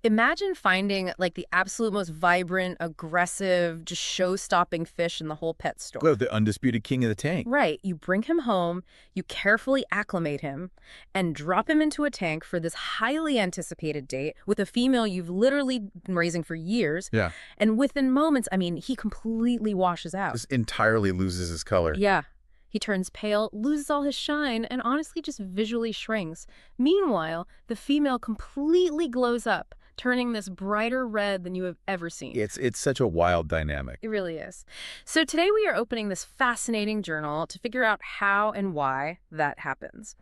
Imagine finding like the absolute most vibrant, aggressive, just show-stopping fish in the whole pet store. Oh, the undisputed king of the tank. Right. You bring him home, you carefully acclimate him, and drop him into a tank for this highly anticipated date with a female you've literally been raising for years. Yeah. And within moments, I mean, he completely washes out. Just entirely loses his color. Yeah. He turns pale, loses all his shine, and honestly just visually shrinks. Meanwhile, the female completely glows up, turning this brighter red than you have ever seen. It's such a wild dynamic. It really is. So today we are opening this fascinating journal to figure out how and why that happens.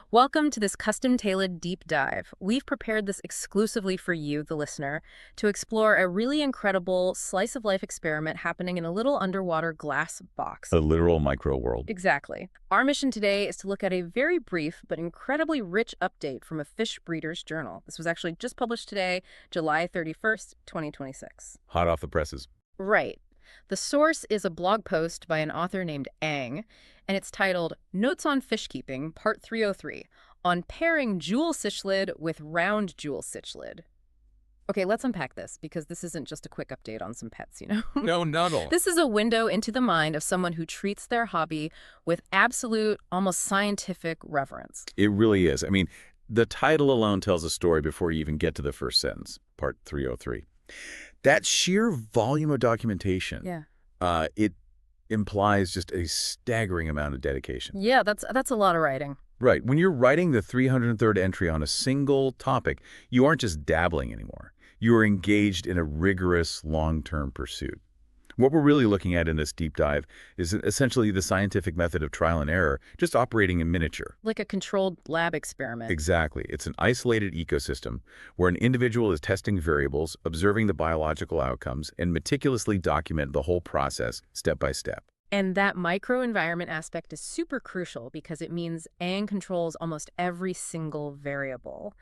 Welcome to this custom-tailored deep dive. We've prepared this exclusively for you, the listener, to explore a really incredible slice-of-life experiment happening in a little underwater glass box. A literal micro world. Exactly. Our mission today is to look at a very brief but incredibly rich update from a fish breeder's journal. This was actually just published today, July 31st, 2026. Hot off the presses. Right. The source is a blog post by an author named Ang, and it's titled Notes on Fishkeeping, Part 303, on pairing jewel-cichlid with round-jewel-cichlid. Okay, let's unpack this, because this isn't just a quick update on some pets, you know? No, not all. This is a window into the mind of someone who treats their hobby with absolute, almost scientific reverence. It really is. I mean, the title alone tells a story before you even get to the first sentence, Part 303. That sheer volume of documentation, it implies just a staggering amount of dedication. Yeah, that's a lot of writing. Right. When you're writing the 303rd entry on a single topic, you aren't just dabbling anymore. You are engaged in a rigorous, long-term pursuit. What we're really looking at in this deep dive is essentially the scientific method of trial and error, just operating in miniature. Like a controlled lab experiment. Exactly. It's an isolated ecosystem where an individual is testing variables, observing the biological outcomes, and meticulously document the whole process step by step. And that microenvironment aspect is super crucial because it means Ang controls almost every single variable.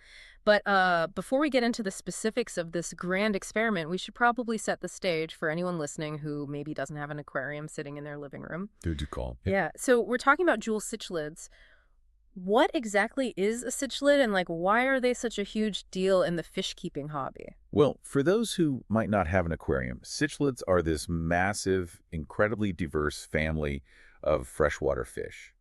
But before we get into the specifics of this grand experiment, we should probably set the stage for anyone listening who maybe doesn't have an aquarium sitting in their living room. Do call. Yeah. So we're talking about jewel-cichlids. What exactly is a cichlid, and why are they such a huge deal in the fish-keeping hobby? Well, for those who might not have an aquarium, cichlids are this massive, incredibly diverse family of freshwater fish.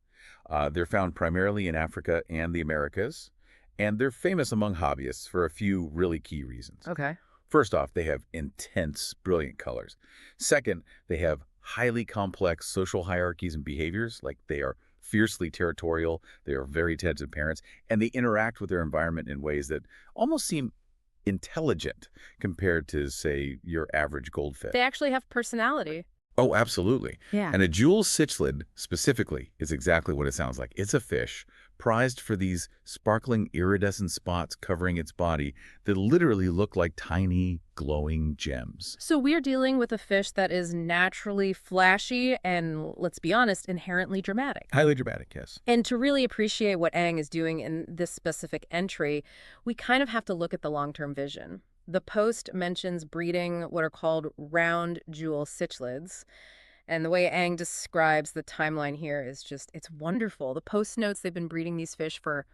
They're found primarily in Africa and the Americas, and they're famous among hobbyists for a few really key reasons. Okay. First off, they have intense, brilliant colors. Second, they have highly complex social hierarchies and behaviors, like they are fiercely territorial, they are very attentive parents, and they interact with their environment in ways that almost seem intelligent compared to, say, your average goldfish. They actually have personality. Oh, absolutely. Yeah. And a jewel-cichlid, specifically, is exactly what it sounds like. It's a fish prized for these sparkling iridescent spots covering its body that literally look like tiny, glowing gems. So we're dealing with a fish that is naturally flashy and, let's be honest, inherently dramatic. Highly dramatic, yes. And to really appreciate what Ang is doing in this specific entry, we kind of have to look at the long-term vision. The post mentions breeding what are called round-jewel-cichlids. And the way Ang describes the timeline here is just, it's wonderful. The post notes they've been breeding these fish for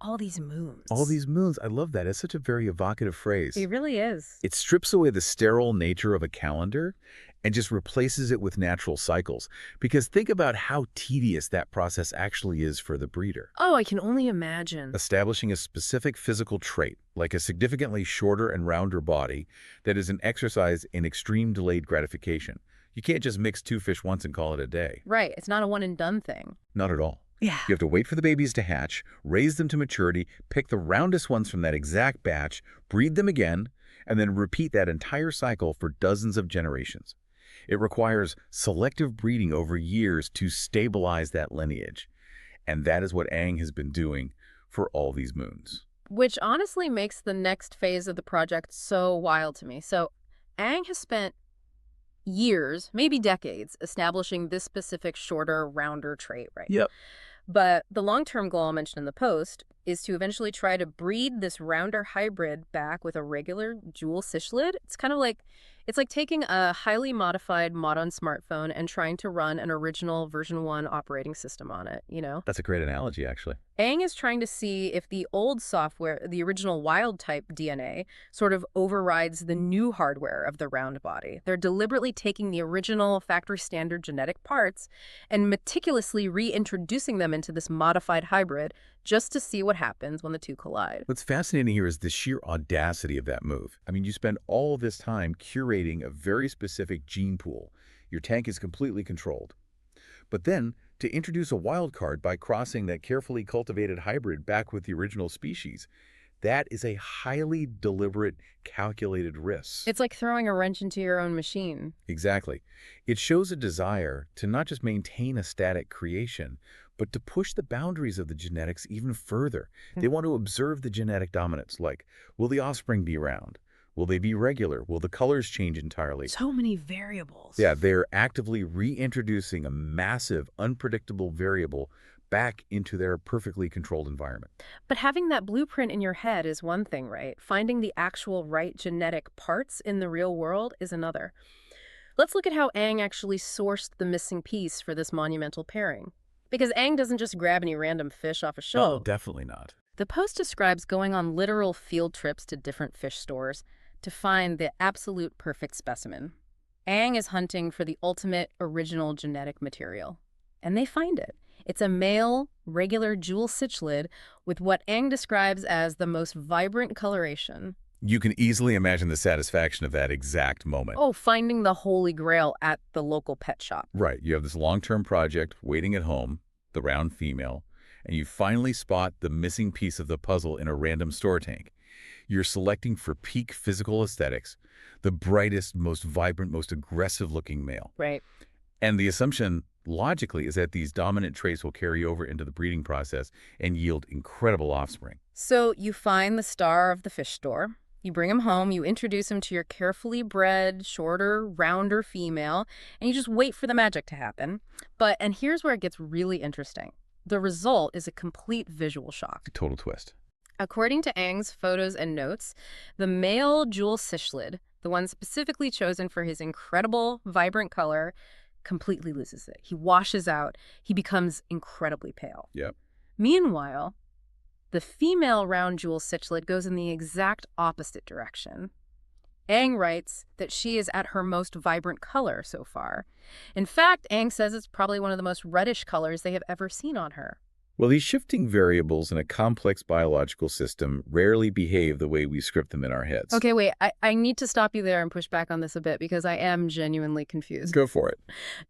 all these moons. All these moons. I love that. It's such a very evocative phrase. It really is. It strips away the sterile nature of a calendar and just replaces it with natural cycles. Because think about how tedious that process actually is for the breeder. Oh, I can only imagine. Establishing a specific physical trait, like a significantly shorter and rounder body, that is an exercise in extreme delayed gratification. You can't just mix two fish once and call it a day. Right. It's not a one-and-done thing. Not at all. Yeah. You have to wait for the babies to hatch, raise them to maturity, pick the roundest ones from that exact batch, breed them again, and then repeat that entire cycle for dozens of generations. It requires selective breeding over years to stabilize that lineage. And that is what Ang has been doing for all these moons. Which honestly makes the next phase of the project so wild to me. So Ang has spent years, maybe decades, establishing this specific shorter, rounder trait, right? Yep. But the long-term goal mentioned in the post, is to eventually try to breed this rounder hybrid back with a regular jewel-cichlid. It's like taking a highly modified modern smartphone and trying to run an original version 1 operating system on it, you know? That's a great analogy, actually. Aang is trying to see if the old software, the original wild-type DNA, sort of overrides the new hardware of the round body. They're deliberately taking the original factory-standard genetic parts and meticulously reintroducing them into this modified hybrid just to see what happens when the two collide. What's fascinating here is the sheer audacity of that move. I mean, you spend all this time curating a very specific gene pool. Your tank is completely controlled. But then, to introduce a wild card by crossing that carefully cultivated hybrid back with the original species, that is a highly deliberate, calculated risk. It's like throwing a wrench into your own machine. Exactly. It shows a desire to not just maintain a static creation, but to push the boundaries of the genetics even further. They want to observe the genetic dominance, like, will the offspring be round? Will they be regular? Will the colors change entirely? So many variables. Yeah, they're actively reintroducing a massive, unpredictable variable back into their perfectly controlled environment. But having that blueprint in your head is one thing, right? Finding the actual right genetic parts in the real world is another. Let's look at how Aang actually sourced the missing piece for this monumental pairing. Because Aang doesn't just grab any random fish off a Oh, shelf. definitely not. The post describes going on literal field trips to different fish stores to find the absolute perfect specimen. Aang is hunting for the ultimate original genetic material. And they find it. It's a male, regular jewel-cichlid with what Aang describes as the most vibrant coloration. You can easily imagine the satisfaction of that exact moment. Oh, finding the holy grail at the local pet shop. Right. You have this long-term project waiting at home, the round female, and you finally spot the missing piece of the puzzle in a random store tank. You're selecting for peak physical aesthetics, the brightest, most vibrant, most aggressive-looking male. Right. And the assumption, logically, is that these dominant traits will carry over into the breeding process and yield incredible offspring. So you find the star of the fish store. You bring him home, you introduce him to your carefully bred, shorter, rounder female, and you just wait for the magic to happen. And here's where it gets really interesting. The result is a complete visual shock. Total twist. According to Aang's photos and notes, the male jewel-cichlid, the one specifically chosen for his incredible, vibrant color, completely loses it. He washes out. He becomes incredibly pale. Yep. Meanwhile, the female round jewel-cichlid goes in the exact opposite direction. Aang writes that she is at her most vibrant color so far. In fact, Aang says it's probably one of the most reddish colors they have ever seen on her. Well, these shifting variables in a complex biological system rarely behave the way we script them in our heads. Okay, wait, I need to stop you there and push back on this a bit because I am genuinely confused. Go for it.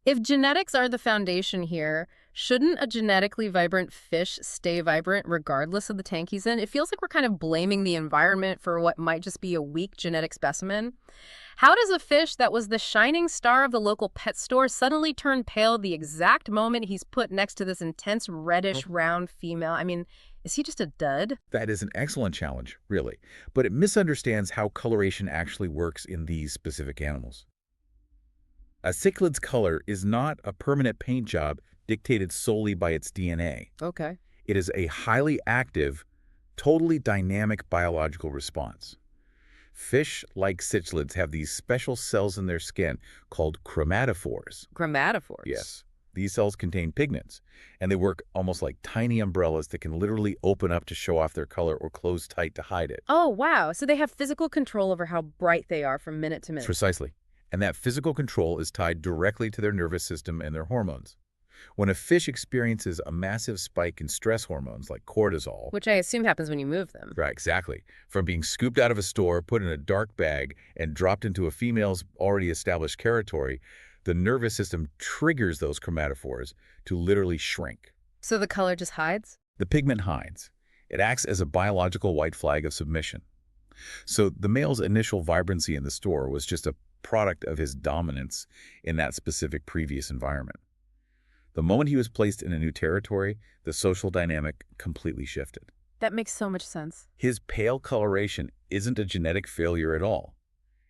If genetics are the foundation here, shouldn't a genetically vibrant fish stay vibrant regardless of the tank he's in? It feels like we're kind of blaming the environment for what might just be a weak genetic specimen. How does a fish that was the shining star of the local pet store suddenly turn pale the exact moment he's put next to this intense reddish round female? I mean, is he just a dud? That is an excellent challenge, really. But it misunderstands how coloration actually works in these specific animals. A cichlid's color is not a permanent paint job dictated solely by its DNA. Okay. It is a highly active, totally dynamic biological response. Fish, like cichlids, have these special cells in their skin called chromatophores. Chromatophores? Yes. These cells contain pigments, and they work almost like tiny umbrellas that can literally open up to show off their color or close tight to hide it. Oh, wow. So they have physical control over how bright they are from minute to minute. Precisely. And that physical control is tied directly to their nervous system and their hormones. When a fish experiences a massive spike in stress hormones like cortisol, which I assume happens when you move them. right, exactly, from being scooped out of a store, put in a dark bag, and dropped into a female's already established territory, the nervous system triggers those chromatophores to literally shrink. So the color just hides? The pigment hides. It acts as a biological white flag of submission. So the male's initial vibrancy in the store was just a product of his dominance in that specific previous environment. The moment he was placed in a new territory, the social dynamic completely shifted. That makes so much sense. His pale coloration isn't a genetic failure at all.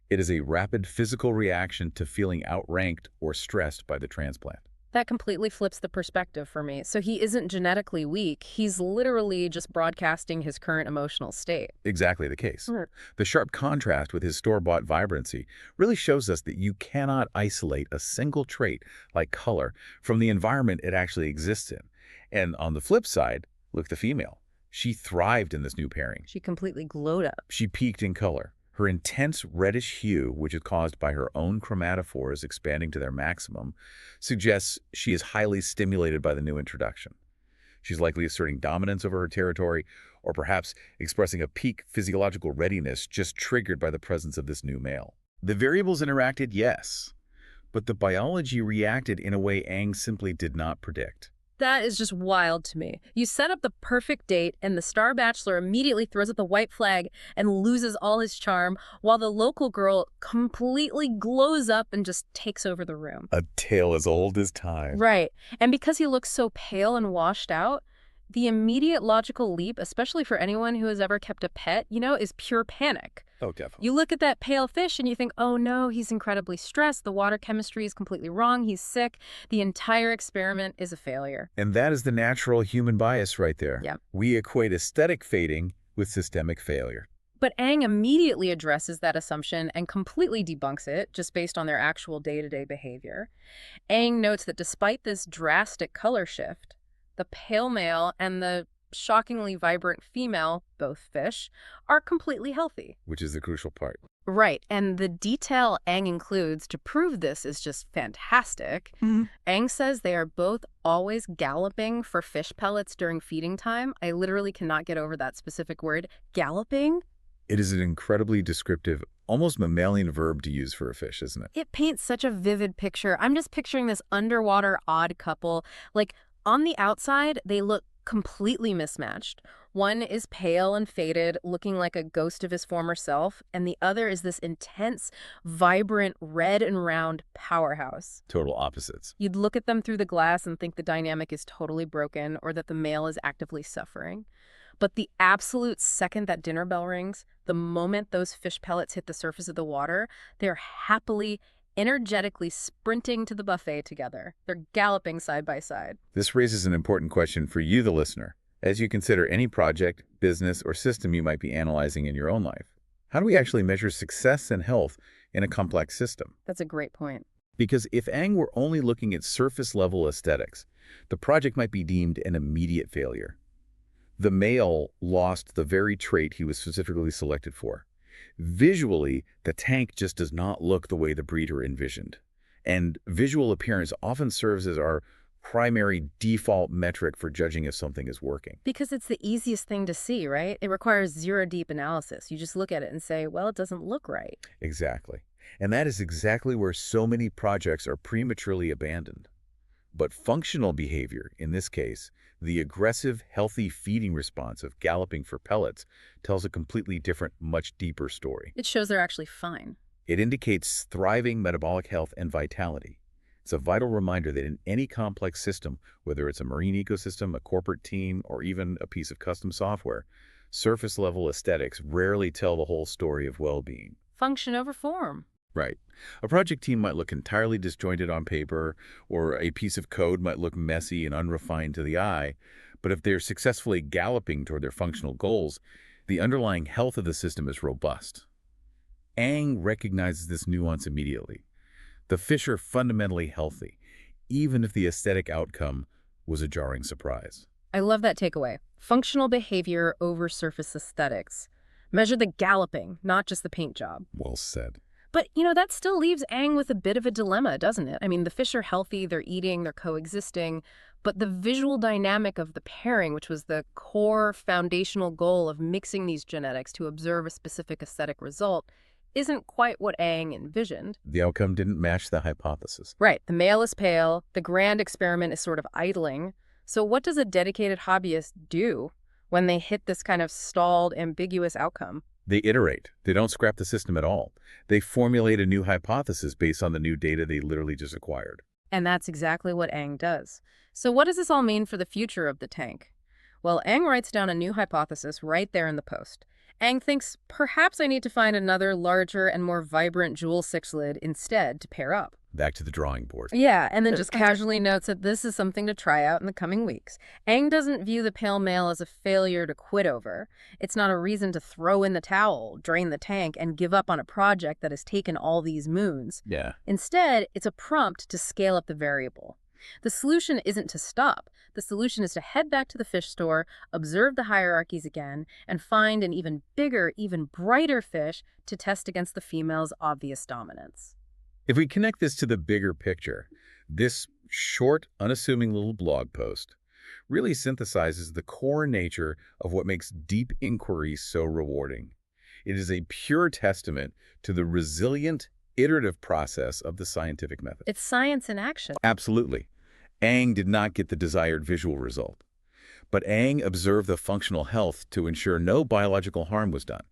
It is a rapid physical reaction to feeling outranked or stressed by the transplant. That completely flips the perspective for me. So he isn't genetically weak. He's literally just broadcasting his current emotional state. Exactly the case. Hmm. The sharp contrast with his store-bought vibrancy really shows us that you cannot isolate a single trait, like color, from the environment it actually exists in. And on the flip side, look at the female. She thrived in this new pairing. She completely glowed up. She peaked in color. Her intense reddish hue, which is caused by her own chromatophores expanding to their maximum, suggests she is highly stimulated by the new introduction. She's likely asserting dominance over her territory, or perhaps expressing a peak physiological readiness just triggered by the presence of this new male. The variables interacted, yes, but the biology reacted in a way Aang simply did not predict. That is just wild to me. You set up the perfect date, and the Star Bachelor immediately throws up the white flag and loses all his charm, while the local girl completely glows up and just takes over the room. A tale as old as time. Right. And because he looks so pale and washed out, the immediate logical leap, especially for anyone who has ever kept a pet, is pure panic. Oh, definitely. You look at that pale fish and you think, oh no, he's incredibly stressed. The water chemistry is completely wrong. He's sick. The entire experiment is a failure. And that is the natural human bias right there. Yep. We equate aesthetic fading with systemic failure. But Aang immediately addresses that assumption and completely debunks it just based on their actual day-to-day behavior. Aang notes that despite this drastic color shift, the pale male and the shockingly vibrant female, both fish, are completely healthy. Which is the crucial part. Right, and the detail Aang includes to prove this is just fantastic. Aang says they are both always galloping for fish pellets during feeding time. I literally cannot get over that specific word, galloping. It is an incredibly descriptive, almost mammalian verb to use for a fish, isn't it? It paints such a vivid picture. I'm just picturing this underwater odd couple. Like, on the outside, they look completely mismatched. One is pale and faded, looking like a ghost of his former self, and the other is this intense, vibrant, red and round powerhouse. Total opposites. You'd look at them through the glass and think the dynamic is totally broken or that the male is actively suffering. But the absolute second that dinner bell rings, the moment those fish pellets hit the surface of the water, they're happily, energetically sprinting to the buffet together. They're galloping side by side. This raises an important question for you, the listener, as you consider any project, business, or system you might be analyzing in your own life. How do we actually measure success and health in a complex system? That's a great point. Because if Aang were only looking at surface-level aesthetics, the project might be deemed an immediate failure. The male lost the very trait he was specifically selected for. Visually, the tank just does not look the way the breeder envisioned. And visual appearance often serves as our primary default metric for judging if something is working. Because it's the easiest thing to see, right? It requires zero deep analysis. You just look at it and say, well, it doesn't look right. Exactly. And that is exactly where so many projects are prematurely abandoned. But functional behavior, in this case, the aggressive, healthy feeding response of galloping for pellets, tells a completely different, much deeper story. It shows they're actually fine. It indicates thriving metabolic health and vitality. It's a vital reminder that in any complex system, whether it's a marine ecosystem, a corporate team, or even a piece of custom software, surface-level aesthetics rarely tell the whole story of well-being. Function over form. Right. A project team might look entirely disjointed on paper, or a piece of code might look messy and unrefined to the eye, but if they're successfully galloping toward their functional goals, the underlying health of the system is robust. Aang recognizes this nuance immediately. The fish are fundamentally healthy, even if the aesthetic outcome was a jarring surprise. I love that takeaway. Functional behavior over surface aesthetics. Measure the galloping, not just the paint job. Well said. But, that still leaves Aang with a bit of a dilemma, doesn't it? I mean, the fish are healthy, they're eating, they're coexisting, but the visual dynamic of the pairing, which was the core foundational goal of mixing these genetics to observe a specific aesthetic result, isn't quite what Aang envisioned. The outcome didn't match the hypothesis. Right. The male is pale, the grand experiment is sort of idling. So what does a dedicated hobbyist do when they hit this kind of stalled, ambiguous outcome? They iterate. They don't scrap the system at all. They formulate a new hypothesis based on the new data they literally just acquired. And that's exactly what Aang does. So what does this all mean for the future of the tank? Well, Aang writes down a new hypothesis right there in the post. Aang thinks, perhaps I need to find another larger and more vibrant jewel-cichlid instead to pair up. back to the drawing board. Yeah, and then just casually notes that this is something to try out in the coming weeks. Aang doesn't view the pale male as a failure to quit over. It's not a reason to throw in the towel, drain the tank, and give up on a project that has taken all these moons. Yeah. Instead, it's a prompt to scale up the variable. The solution isn't to stop. The solution is to head back to the fish store, observe the hierarchies again, and find an even bigger, even brighter fish to test against the female's obvious dominance. If we connect this to the bigger picture, this short, unassuming little blog post really synthesizes the core nature of what makes deep inquiry so rewarding. It is a pure testament to the resilient, iterative process of the scientific method. It's science in action. Absolutely. Aang did not get the desired visual result, but Aang observed the functional health to ensure no biological harm was done.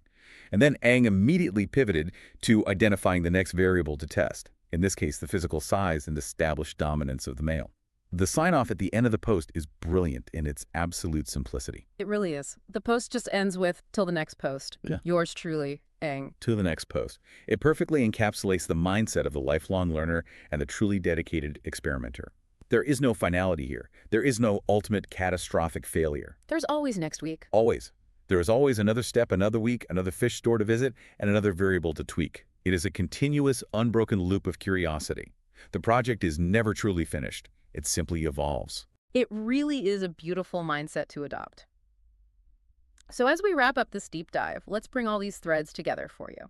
And then Aang immediately pivoted to identifying the next variable to test, in this case the physical size and established dominance of the male. The sign-off at the end of the post is brilliant in its absolute simplicity. It really is. The post just ends with, "Till the next post. Yeah. Yours truly, Aang." To the next post. It perfectly encapsulates the mindset of the lifelong learner and the truly dedicated experimenter. There is no finality here. There is no ultimate catastrophic failure. There's always next week. Always. There is always another step, another week, another fish store to visit, and another variable to tweak. It is a continuous, unbroken loop of curiosity. The project is never truly finished. It simply evolves. It really is a beautiful mindset to adopt. So as we wrap up this deep dive, let's bring all these threads together for you.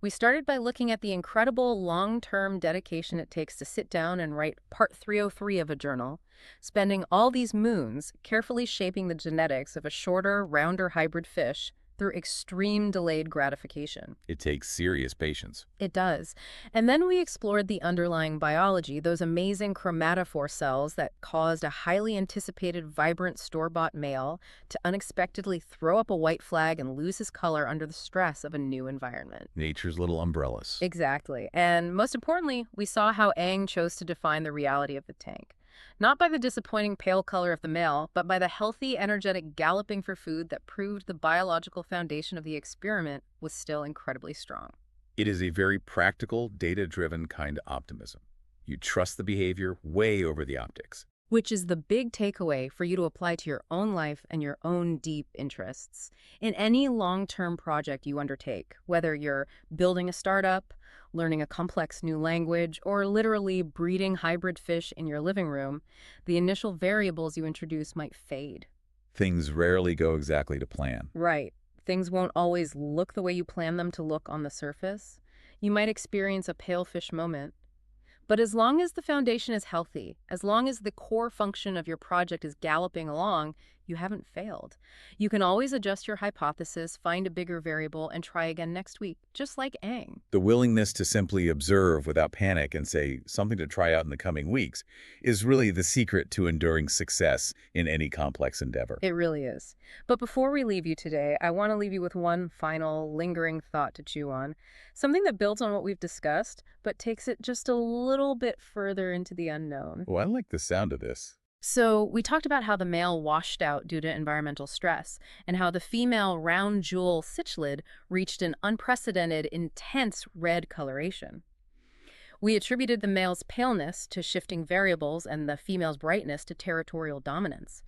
We started by looking at the incredible long-term dedication it takes to sit down and write part 303 of a journal, spending all these moons carefully shaping the genetics of a shorter, rounder hybrid fish through extreme delayed gratification. It takes serious patience. It does. And then we explored the underlying biology, those amazing chromatophore cells that caused a highly anticipated vibrant store-bought male to unexpectedly throw up a white flag and lose his color under the stress of a new environment. Nature's little umbrellas. Exactly. And most importantly, we saw how Aang chose to define the reality of the tank. Not by the disappointing pale color of the male, but by the healthy, energetic galloping for food that proved the biological foundation of the experiment was still incredibly strong. It is a very practical, data-driven kind of optimism. You trust the behavior way over the optics. Which is the big takeaway for you to apply to your own life and your own deep interests. In any long-term project you undertake, whether you're building a startup, learning a complex new language, or literally breeding hybrid fish in your living room, the initial variables you introduce might fade. Things rarely go exactly to plan. Right. Things won't always look the way you plan them to look on the surface. You might experience a pale fish moment. But as long as the foundation is healthy, as long as the core function of your project is galloping along, you haven't failed. You can always adjust your hypothesis, find a bigger variable, and try again next week, just like Aang. The willingness to simply observe without panic and say something to try out in the coming weeks is really the secret to enduring success in any complex endeavor. It really is. But before we leave you today, I want to leave you with one final lingering thought to chew on. Something that builds on what we've discussed, but takes it just a little bit further into the unknown. Oh, I like the sound of this. So we talked about how the male washed out due to environmental stress, and how the female round-jewel-cichlid reached an unprecedented, intense red coloration. We attributed the male's paleness to shifting variables and the female's brightness to territorial dominance.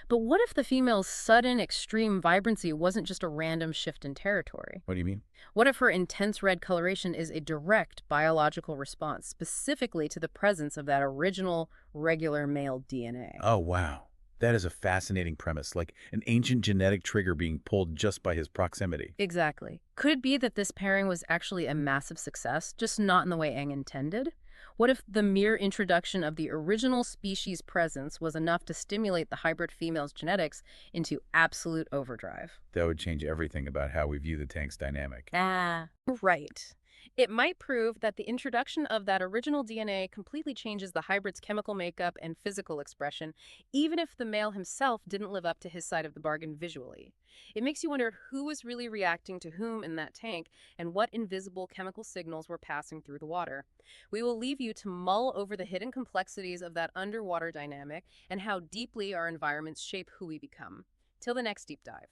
But what if the female's sudden, extreme vibrancy wasn't just a random shift in territory? What do you mean? What if her intense red coloration is a direct biological response, specifically to the presence of that original, regular male DNA? Oh, wow. That is a fascinating premise, like an ancient genetic trigger being pulled just by his proximity. Exactly. Could it be that this pairing was actually a massive success, just not in the way Aang intended? What if the mere introduction of the original species presence was enough to stimulate the hybrid female's genetics into absolute overdrive? That would change everything about how we view the tank's dynamic. Right. It might prove that the introduction of that original DNA completely changes the hybrid's chemical makeup and physical expression, even if the male himself didn't live up to his side of the bargain visually. It makes you wonder who was really reacting to whom in that tank and what invisible chemical signals were passing through the water. We will leave you to mull over the hidden complexities of that underwater dynamic and how deeply our environments shape who we become. Till the next deep dive.